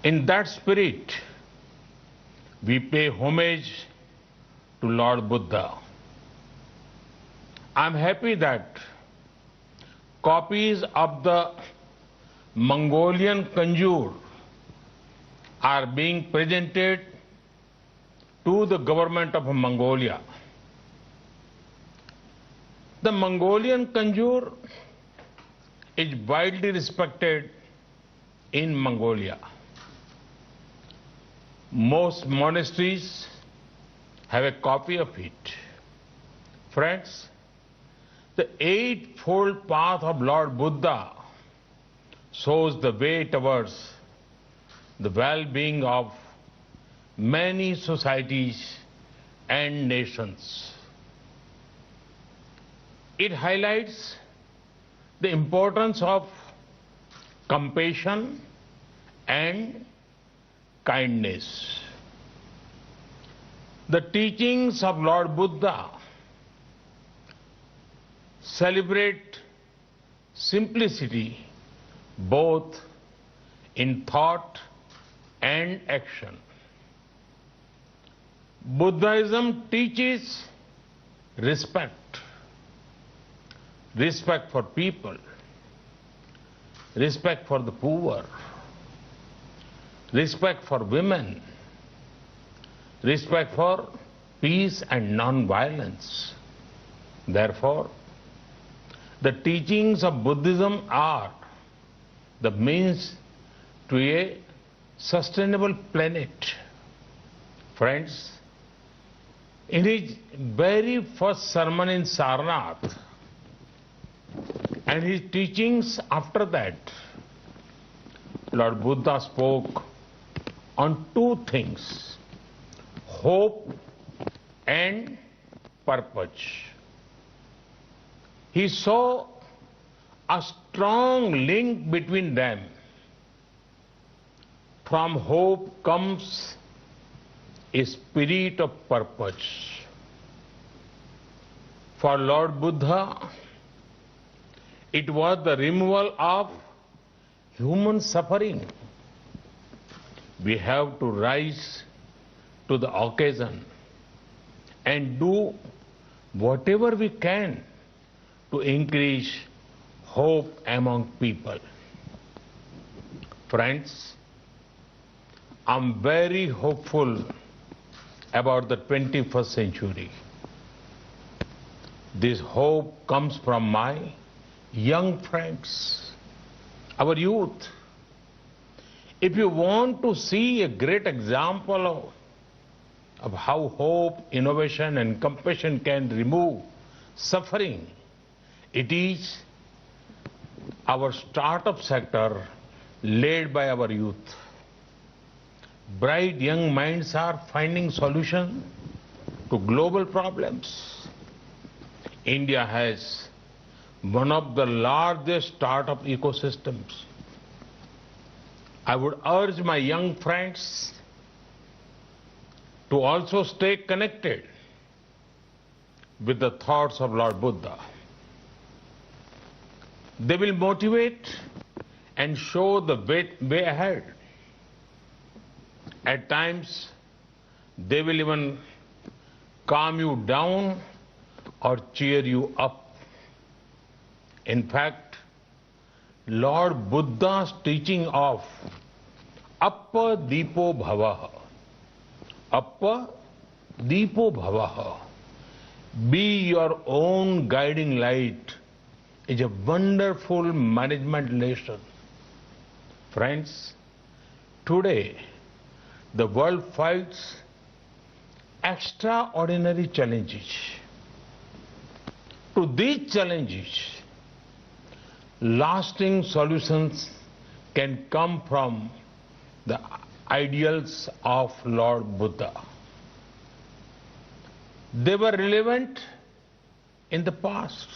In that spirit, we pay homage to Lord Buddha. I'm happy that copies of the Mongolian Kanjur are being presented to the government of Mongolia. The Mongolian Kanjur is widely respected in Mongolia. Most monasteries have a copy of it. Friends, the Eightfold Path of Lord Buddha shows the way towards the well-being of many societies and nations. It highlights the importance of compassion and kindness. The teachings of Lord Buddha celebrate simplicity both in thought and action. Buddhism teaches respect, respect for people, respect for the poor, respect for women, respect for peace and non-violence. Therefore, the teachings of Buddhism are the means to a sustainable planet. Friends, in his very first sermon in Sarnath and his teachings after that, Lord Buddha spoke on two things: hope and purpose. He saw a strong link between them. From hope comes a spirit of purpose. For Lord Buddha, it was the removal of human suffering. We have to rise to the occasion and do whatever we can to increase hope among people. Friends, I'm very hopeful about the 21st century. This hope comes from my young friends, our youth. If you want to see a great example of how hope, innovation, and compassion can remove suffering, it is our startup sector led by our youth. Bright young minds are finding solutions to global problems. India has one of the largest startup ecosystems. I would urge my young friends to also stay connected with the thoughts of Lord Buddha. They will motivate and show the way ahead. At times, they will even calm you down or cheer you up. In fact, Lord Buddha's teaching of Appa Deepo Bhavaha, Appa Deepo Bhavaha, be your own guiding light, is a wonderful management lesson. Friends, today the world fights extraordinary challenges. To these challenges, lasting solutions can come from the ideals of Lord Buddha. They were relevant in the past.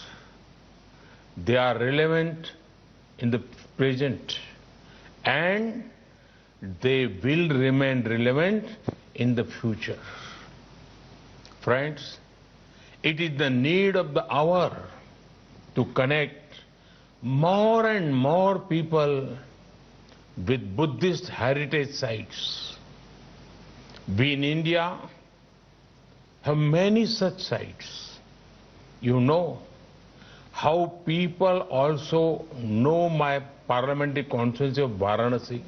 They are relevant in the present, and they will remain relevant in the future. Friends, it is the need of the hour to connect more and more people with Buddhist heritage sites. We in India have many such sites. You know how people also know my parliamentary constituency of Varanasi.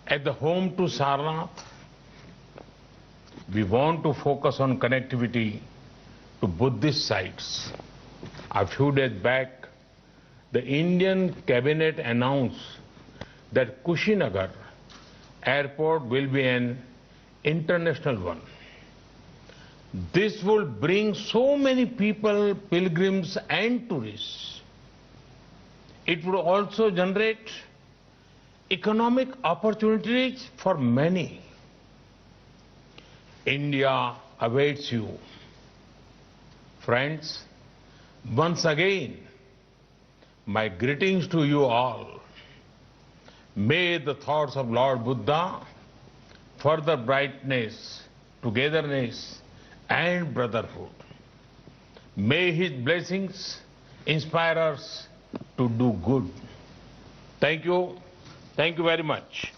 At the home to Sarnath, we want to focus on connectivity to Buddhist sites. A few days back, the Indian cabinet announced that Kushinagar airport will be an international one. This will bring so many people, pilgrims and tourists. It would also generate economic opportunities for many. India awaits you. Friends, once again, my greetings to you all. May the thoughts of Lord Buddha further brightness, togetherness and brotherhood. May his blessings inspire us to do good. Thank you. Thank you very much.